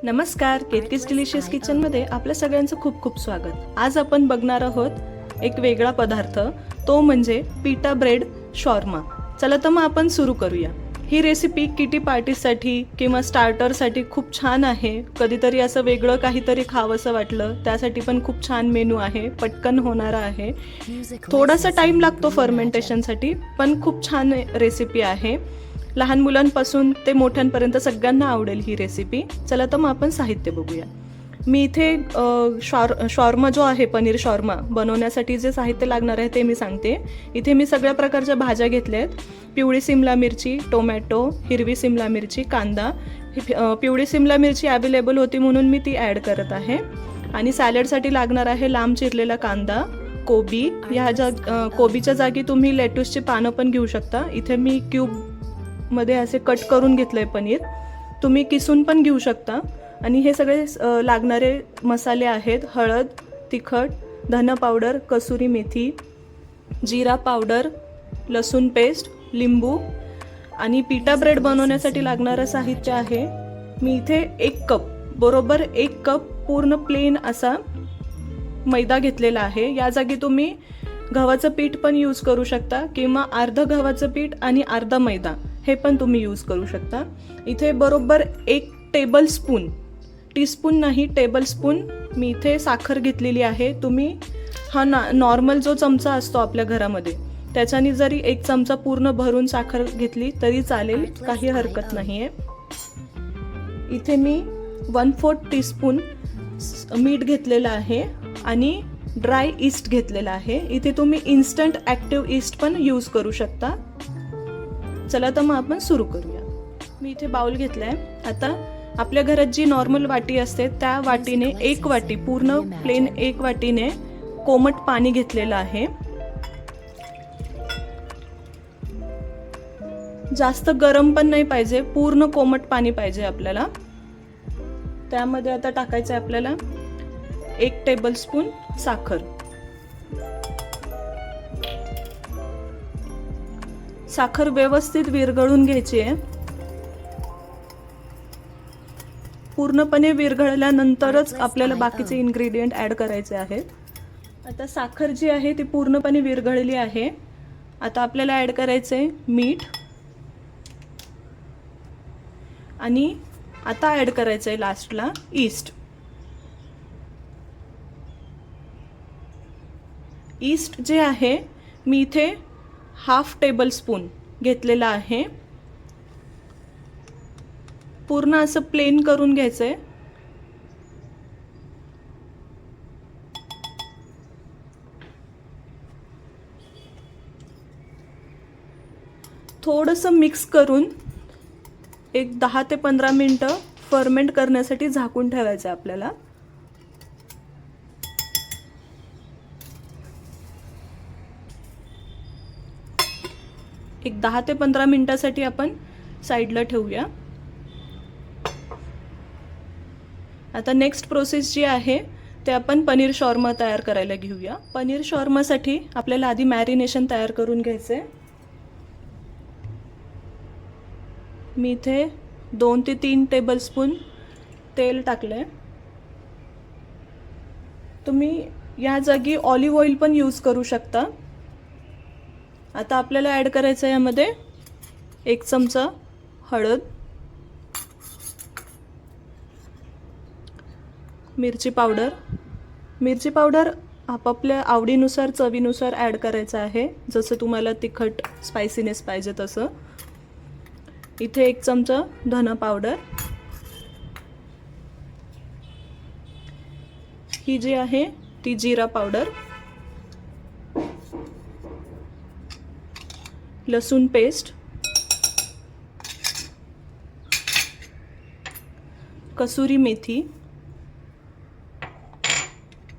नमस्कार, केतकीज डिलिशियस किचनमध्ये आपल्या सगळ्यांचं खूप खूप स्वागत. आज आपण बघणार आहोत एक वेगळा पदार्थ, तो म्हणजे पिटा ब्रेड शॉर्मा. चला तर मग आपण सुरू करूया. ही रेसिपी किटी पार्टीसाठी किंवा स्टार्टरसाठी खूप छान आहे. कधीतरी असं वेगळं काहीतरी खावंसं वाटलं त्यासाठी पण खूप छान मेनू आहे, पटकन होणारा आहे. थोडासा टाईम लागतो फर्मेंटेशनसाठी, पण खूप छान रेसिपी आहे. लहान मुलांपासून ते मोठ्यांपर्यंत सगळ्यांना आवडेल ही रेसिपी. चला तर मग आपण साहित्य बघूया. मी इथे शॉर्मा जो आहे, पनीर शॉर्मा बनवण्यासाठी जे साहित्य लागणार आहे ते मी सांगते. इथे मी सगळ्या प्रकारच्या भाज्या घेतल्या आहेत. पिवळी सिमला मिरची, टोमॅटो, हिरवी सिमला मिरची, कांदा. पिवळी सिमला मिरची अवेलेबल होती म्हणून मी ती ॲड करत आहे. आणि सॅलडसाठी लागणार आहे लांब चिरलेला कांदा, कोबी. कोबीच्या जागी तुम्ही लेट्यूसची पानं पण घेऊ शकता. इथे मी मध्ये असे कट करून घेतलंय पनीर. तुम्ही किसून पण घेऊ शकता. आणि हे सगळे लागणारे मसाले आहेत: हळद, तिखट, धना पावडर, कसुरी मेथी, जिरा पावडर, लसूण पेस्ट, लिंबू. आणि पिटा ब्रेड बनवण्यासाठी लागणारं साहित्य आहे, मी इथे 1 कप, बरोबर 1 कप पूर्ण प्लेन असा मैदा घेतलेला आहे. या जागी तुम्ही गव्हाचं पीठ पण यूज करू शकता किंवा अर्ध गव्हाचं पीठ आणि अर्धा मैदा हे पण तुम्ही यूज करू शकता. इथे बरोबर 1 टेबलस्पून, टीस्पून नाही, टेबलस्पून मी इथे साखर घेतलेली आहे. तुम्ही हा नॉर्मल जो चमचा असतो आपल्या घरामध्ये त्याच्याने जरी 1 चमचा पूर्ण भरून साखर घेतली तरी चालेल, काही हरकत नाही आहे. इथे मी 1/4 टीस्पून मीठ घेतलेलं आहे आणि ड्राय ईस्ट घेतलेला आहे. इथे तुम्ही इन्स्टंट ॲक्टिव्ह ईस्ट पण यूज करू शकता. चला तर मग आपण सुरू करूया. मी इथे बाउल घेतलाय. आता आपल्या घरात जी नॉर्मल वाटी असते त्या वाटीने 1 वाटी, पूर्ण प्लेन 1 वाटीने कोमट पाणी घेतलेलं आहे. जास्त गरम पण नाही पाहिजे, पूर्ण कोमट पाणी पाहिजे आपल्याला. त्यामध्ये आता टाकायचं आहे आपल्याला 1 टेबलस्पून साखर. साखर व्यवस्थित विरघळून घ्यायची आहे. पूर्णपणे विरघळल्यानंतरच आपल्याला बाकीचे इन्ग्रेडियंट ॲड करायचे आहेत. आता साखर जी आहे ती पूर्णपणे विरघळली आहे. आता आपल्याला ॲड करायचं आहे मीठ. आणि आता ॲड करायचं आहे लास्टला ईस्ट. ईस्ट जे आहे मी इथे 1/2 टेबलस्पून घेतलेला आहे. पूर्ण असं प्लेन करून घ्यायचंय. थोडंसं मिक्स करून एक 10 ते 15 मिनिटं फर्मेंट करण्यासाठी झाकून ठेवायचं आहे आपल्याला. एक 10 ते 15 मिनिटासाठी आपण साईडला ठेवूया. आता नेक्स्ट प्रोसेस जी आहे ते आपण पनीर शॉर्मा तयार करायला घेऊया. पनीर शॉर्मासाठी आपल्याला आधी मॅरिनेशन तयार करून घ्यायचं आहे. मी इथे 2 ते 3 टेबलस्पून तेल टाकलंय. तुम्ही या जागी ऑलिव्ह ऑइल पण यूज करू शकता. आता आपल्याला ॲड करायचं आहे यामध्ये 1 चमचा हळद, मिरची पावडर. मिरची पावडर आपापल्या आवडीनुसार, चवीनुसार ॲड करायचं आहे, जसं तुम्हाला तिखट स्पायसीनेस पाहिजे तसं. इथे 1 चमचा धना पावडर. ही जी आहे ती जिरा पावडर, लसूण पेस्ट, कसुरी मेथी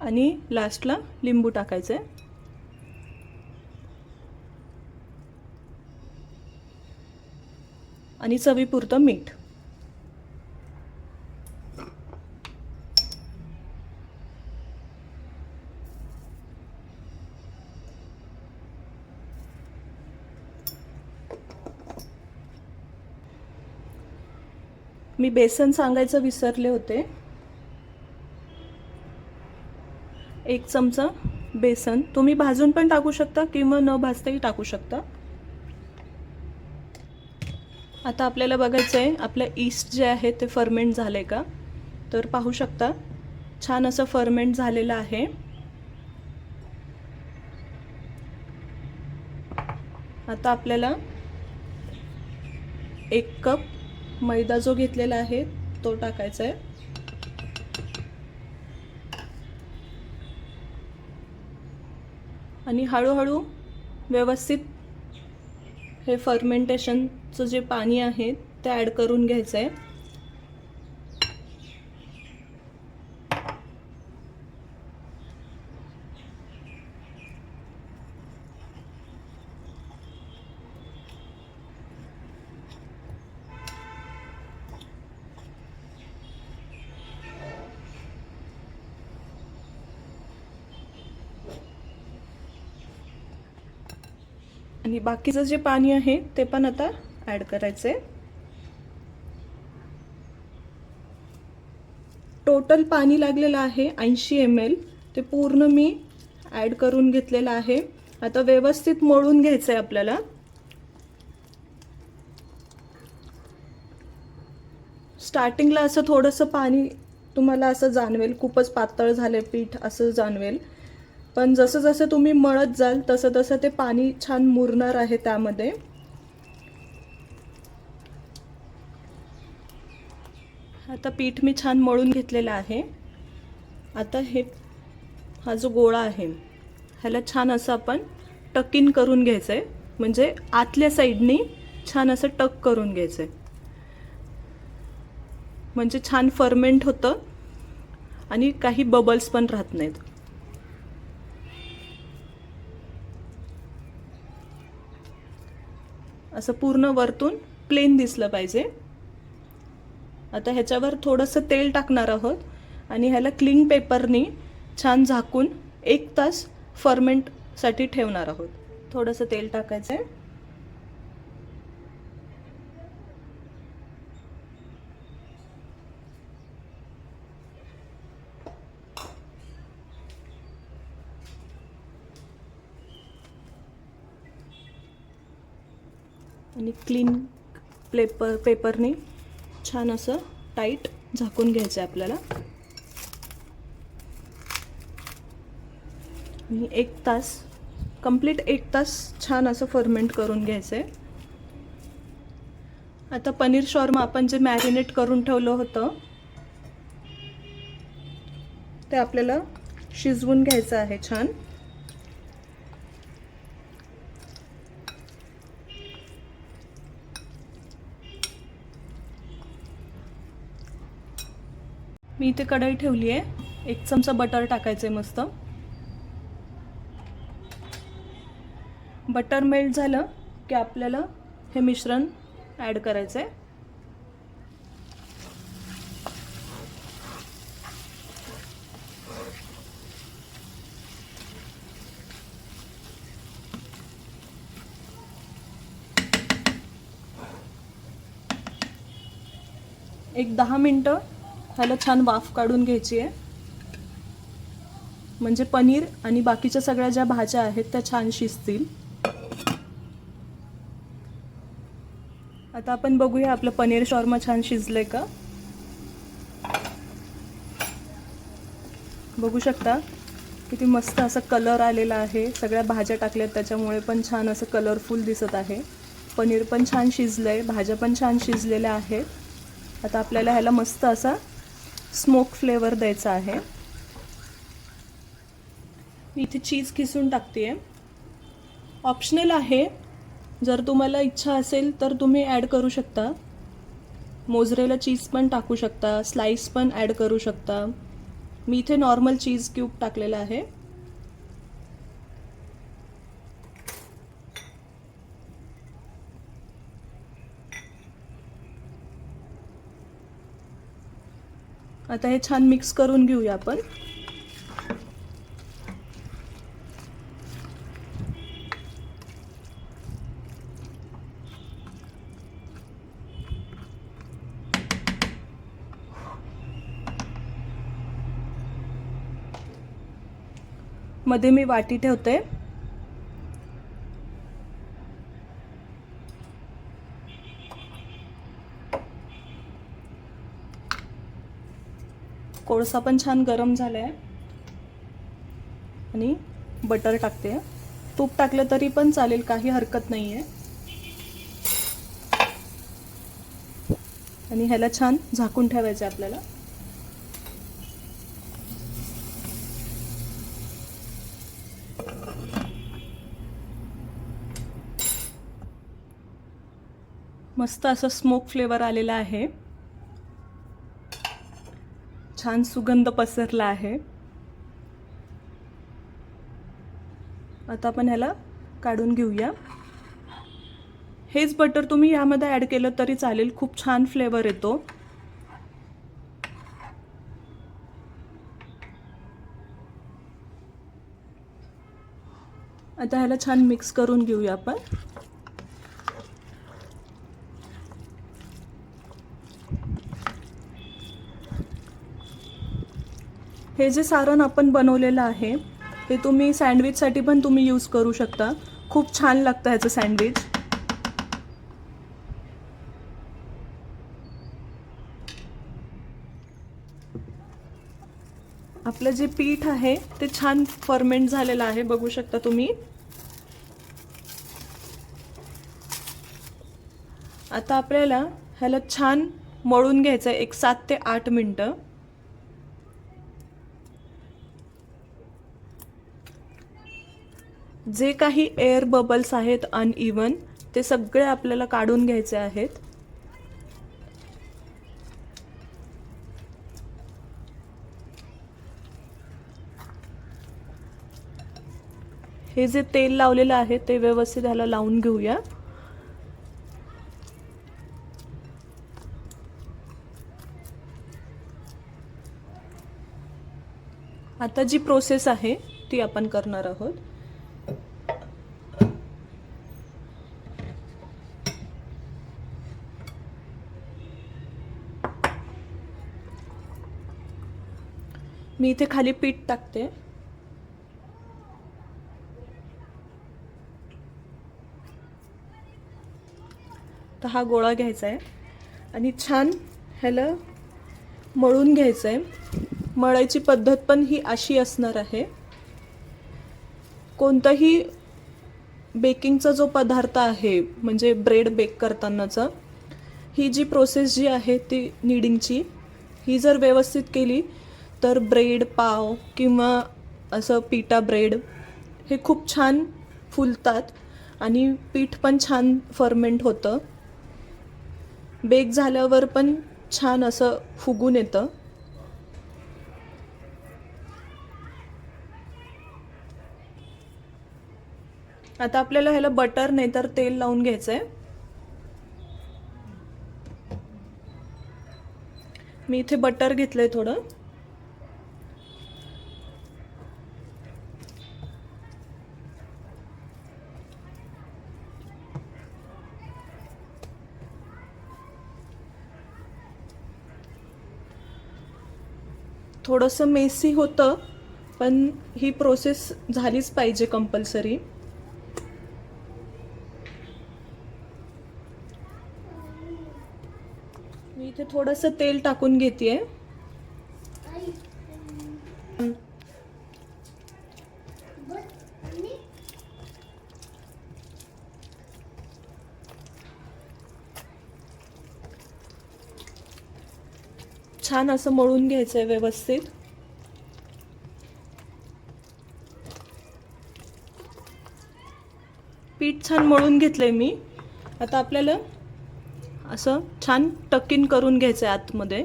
आणि लास्टला लिंबू टाकायचं आहे. आणि चवीपुरतं मीठ. मी बेसन सांगायचं विसरले होते. 1 चमचा बेसन तुम्ही भाजून पण टाकू शकता किंवा न भाजताही टाकू शकता. आता आपल्याला बघायचं आहे आपलं ईस्ट जे आहे ते फर्मेंट झाले का. तर पाहू शकता छान असं फर्मेंट झालेलं आहे. आता आपल्याला 1 कप मैदा जो घेतलेला आहे तो टाकायचा आहे. आणि हळूहळू व्यवस्थित हे फर्मेंटेशनचं जे पाणी आहे ते ॲड करून घ्यायचं आहे. आणि बाकीचं जे पाणी आहे ते पण आता ॲड करायचं आहे. टोटल पाणी लागलेलं आहे 80 ml. ते पूर्ण मी ॲड करून घेतलेलं आहे. आता व्यवस्थित मळून घ्यायचं आहे आपल्याला. स्टार्टिंगला असं थोडंसं पाणी तुम्हाला असं जाणवेल, खूपच पातळ झाले पीठ असं जाणवेल. पण जसं जसं तुम्ही मळत जाल तसं तसं ते पाणी छान मुरणार आहे त्यामध्ये. आता पीठ मी छान मळून घेतलेलं आहे. आता हा जो गोळा आहे ह्याला छान असं आपण टक इन करून घ्यायचं आहे. म्हणजे आतल्या साईडनी छान असं टक करून घ्यायचं आहे. म्हणजे छान फर्मेंट होतं आणि काही बबल्स पण राहत नाहीत. असं पूर्ण वरतून प्लेन दिसलं पाहिजे. आता ह्याच्यावर थोडंसं तेल टाकणार आहोत आणि ह्याला क्लिंग पेपरनी छान झाकून 1 तास फर्मेंटसाठी ठेवणार आहोत. थोडंसं तेल टाकायचं आहे. आणि क्लीन पेपरने छान असं टाईट झाकून घ्यायचं आहे आपल्याला. आणि 1 तास कंप्लीट 1 तास छान असं फर्मेंट करून घ्यायचं आहे. आता पनीर शॉर्मा आपण जे मॅरिनेट करून ठेवलं होतं ते आपल्याला शिजवून घ्यायचं आहे छान. मी इथे कढई ठेवली आहे. 1 चमचा बटर टाकायचं आहे मस्त. बटर मेल्ट झालं की आपल्याला हे मिश्रण ॲड करायचं आहे. एक 10 मिनटं ह्याला छान वाफ काढून घ्यायची आहे. म्हणजे पनीर आणि बाकीच्या सगळ्या ज्या भाज्या आहेत त्या छान शिजतील. आता आपण बघूया आपलं पनीर शॉर्मा छान शिजलंय का. बघू शकता किती मस्त असा कलर आलेला आहे. सगळ्या भाज्या टाकल्यात त्याच्यामुळे पण छान असं कलरफुल दिसत आहे. पनीर पण छान शिजलंय, भाज्या पण छान शिजलेल्या आहेत. आता आपल्याला ह्याला मस्त असा स्मोक फ्लेवर द्यायचा आहे. मी इथे चीज खिसून टाकते. ऑप्शनल आहे, जर तुम्हाला इच्छा असेल तर तुम्ही ॲड करू शकता. मोझरेला चीज पण टाकू शकता, स्लाइस पण ॲड करू शकता. मी इथे नॉर्मल चीज क्यूब टाकलेला आहे. आता हे छान मिक्स करून घेऊया आपण. मध्ये मी वाटी ठेवते. कोळसा पण छान गरम झालाय आणि बटर टाकते. तूप टाकलं तरी पण चालेल, काही हरकत नाहीये. आणि ह्याला छान झाकून ठेवायचं आपल्याला. मस्त असं स्मोक फ्लेवर आलेला आहे, छान सुगंध पसरला आहे. आता आपण ह्याला काढून घेऊया. हेच बटर तुम्ही यामध्ये ॲड केलं तरी चालेल, खूप छान फ्लेवर येतो. आता ह्याला छान मिक्स करून घेऊया आपण. हे जे सारण आपण बनवलेलं आहे ते तुम्ही सँडविचसाठी पण तुम्ही यूज करू शकता. खूप छान लागतं ह्याचं सँडविच. आपलं जे पीठ आहे ते छान फर्मेंट झालेलं आहे, बघू शकता तुम्ही. आता आपल्याला ह्याला छान मळून घ्यायचं आहे, एक 7 ते 8 मिनटं. जे काही एअर बबल्स आहेत अनइवन, ते सगळे आपल्याला काढून घ्यायचे आहेत. हे जे तेल लावलेलं आहे ते व्यवस्थित ह्याला लावून घेऊया. आता जी प्रोसेस आहे ती आपण करणार आहोत. मी इथे खाली पीठ टाकते. तर हा गोळा घ्यायचा आहे आणि छान ह्याला मळून घ्यायचं आहे. मळायची पद्धत पण ही अशी असणार आहे. कोणताही बेकिंगचा जो पदार्थ आहे, म्हणजे ब्रेड बेक करतानाचा, ही जी प्रोसेस जी आहे ती नीडिंगची, ही जर व्यवस्थित केली तर ब्रेड, पाव किंवा असं पिटा ब्रेड हे खूप छान फुलतात आणि पीठ पण छान फर्मेंट होतं. बेक झाल्यावर पण छान असं फुगून येतं. आता आपल्याला ह्याला बटर नाही तर तेल लावून घ्यायचंय. मी इथे बटर घेतलंय थोडं. थोडंसं मेसी होतं, पण ही प्रोसेस झालीच पाहिजे कंपल्सरी. मी इथे थोडंसं तेल टाकून घेतेय. छान असं मळून घ्यायचंय व्यवस्थित. पीठ छान मळून घेतलंय मी. आता आपल्याला असं छान टकिन करून घ्यायचंय आतमध्ये.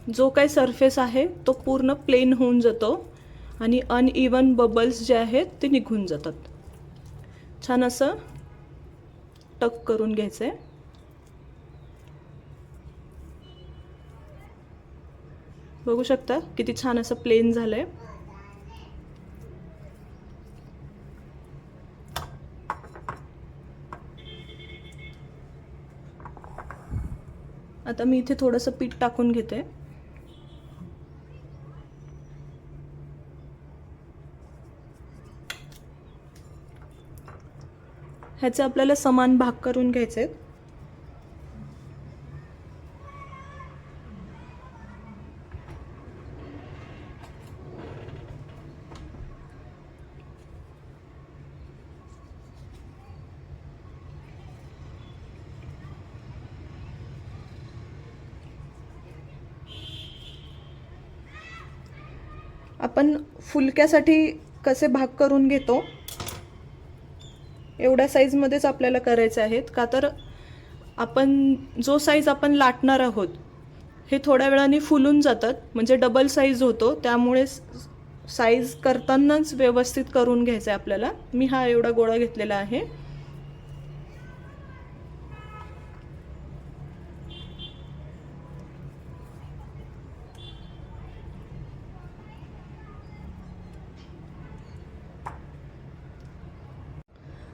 जो काही सरफेस आहे तो पूर्ण प्लेन होऊन जातो आणि अनइवन बबल्स जे आहेत ते निघून जातात. छान असं टक करून घ्यायचंय. बघू शकता किती छान असं प्लेन झालंय. आता मी इथे थोडंसं पीठ टाकून घेते. ह्याचे आपल्याला समान भाग करून घ्यायचे आहेत. आपण फुलक्यासाठी कसे भाग करून घेतो एवढ्या साईजमध्येच आपल्याला करायचे आहेत, का तर आपण जो साईज आपण लाटणार आहोत हे थोड्या वेळाने फुलून जातात, म्हणजे डबल साईज होतो. त्यामुळे साईज करतानाच व्यवस्थित करून घ्यायचं आहे आपल्याला. मी हा एवढा गोळा घेतलेला आहे.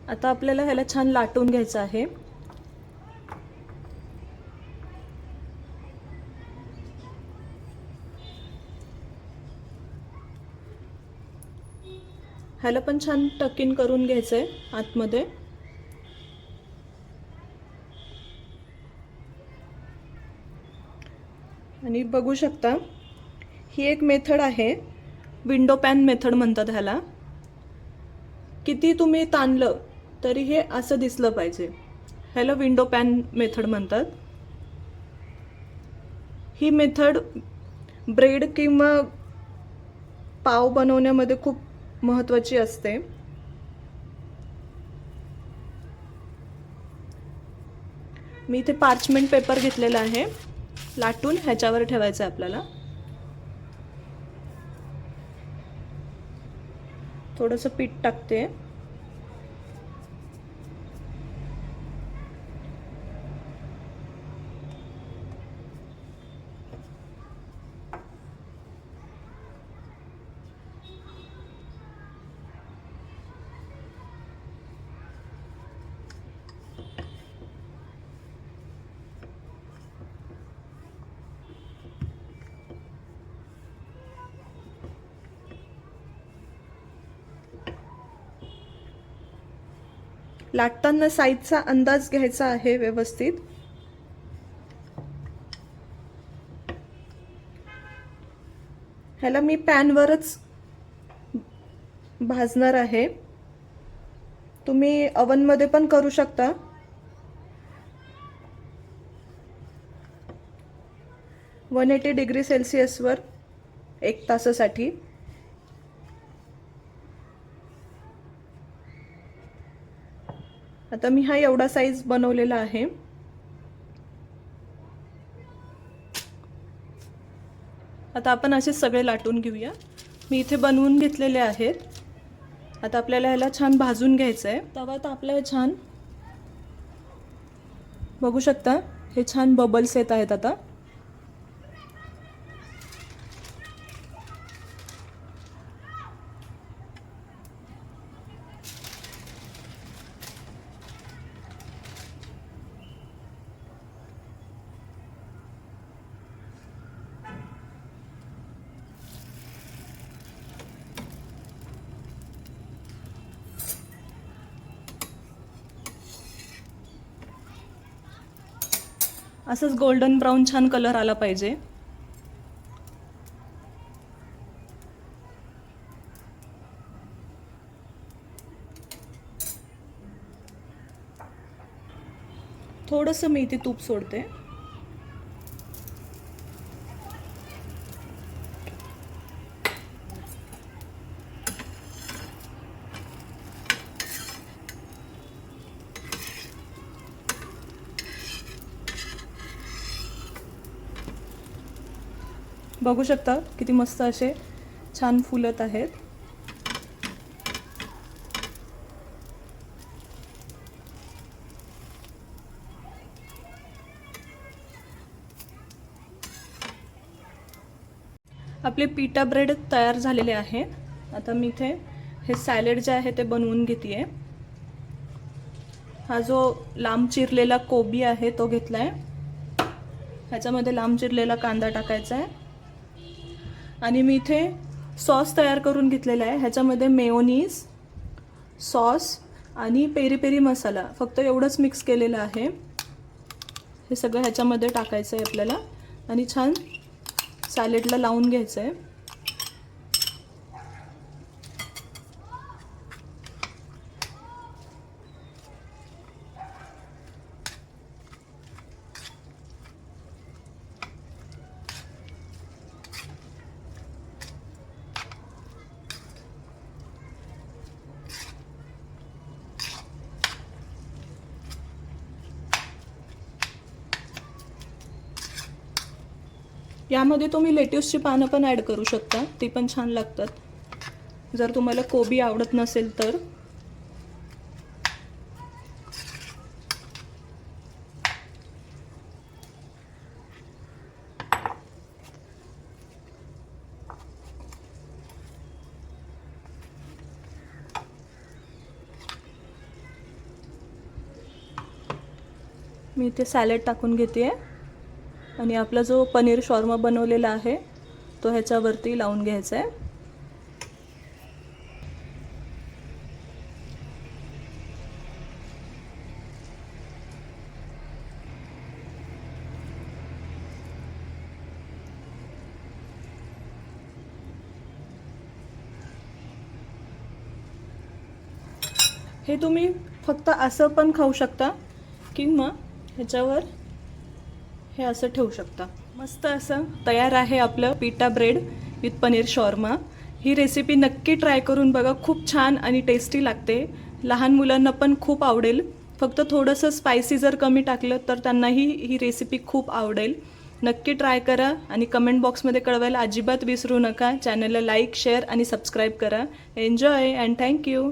आता आपल्याला ह्याला छान लाटून घ्यायचं आहे. ह्याला पण छान टकिंग करून घ्यायचं आहे आतमध्ये. आणि बघू शकता ही एक मेथड आहे, विंडो पॅन मेथड म्हणतात ह्याला. किती तुम्ही ताणलं तरी हे असं दिसलं पाहिजे. ह्याला विंडो पॅन मेथड म्हणतात. ही मेथड ब्रेड किंवा पाव बनवण्यामध्ये खूप महत्त्वाची असते. मी इथे पार्चमेंट पेपर घेतलेला आहे, लाटून ह्याच्यावर ठेवायचं आहे आपल्याला. थोडंसं पीठ टाकते. लाटताना साईजचा अंदाज घ्यायचा आहे व्यवस्थित. ह्याला मी पॅनवरच भाजणार आहे. तुम्ही ओव्हनमध्ये पण करू शकता. $180°C वर 1 तासासाठी. आता मी हा एवढा साईज बनवलेला आहे. आता आपण असे सगळे लाटून घेऊया. मी इथे बनवून घेतलेले आहेत. आता आपल्याला ह्याला छान भाजून घ्यायचं आहे. तवा तापलाय छान. बघू शकता हे छान बबल्स येत आहेत आता. असंच गोल्डन ब्राऊन छान कलर आला पाहिजे. थोडंसं मी इथे तूप सोडते. बघू शकता किती मस्त असे छान फुलत आहेत. आपले पिटा ब्रेड तयार झालेले आहे. आता मी इथे हे सॅलेड जे आहे ते बनवून घेते. हा जो लांब चिरलेला कोबी आहे तो घेतलाय. ह्याच्यामध्ये लांब चिरलेला कांदा टाकायचा आहे. आणि मी इथे सॉस तयार करून घेतलेला आहे. ह्याच्यामध्ये मेयोनीज, सॉस आणि पेरी पेरी मसाला, फक्त एवढंच मिक्स केलेलं आहे. हे सगळं ह्याच्यामध्ये टाकायचं आहे आपल्याला आणि छान सॅलेडला लावून घ्यायचं आहे. यामध्ये तुम्ही लेट्यूसची पानं पण ॲड करू शकता, ती पण छान लागतात, जर तुम्हाला कोबी आवडत नसेल तर. मी इथे सॅलड टाकून घेते आहे आणि आपला जो पनीर शॉर्मा बनवलेला आहे तो ह्याच्यावरती लावून घ्यायचा आहे. हे तुम्ही फक्त असं पण खाऊ शकता किंवा ह्याच्यावर हे असं ठेवू शकता. मस्त असं तयार आहे आपलं पिटा bread with paneer shawarma. He recipe नक्की ट्राय करून बघा, खूप छान आणि टेस्टी लागते. लहान मुलांना पण खूप आवडेल. फक्त थोडंसं स्पायसी जर कमी टाकलं तर त्यांनाही ही रेसिपी खूप आवडेल. नक्की ट्राय करा आणि कमेंट बॉक्समध्ये कळवायला अजिबात विसरू नका. चॅनलला लाईक, शेअर आणि सबस्क्राईब करा. Enjoy and thank you.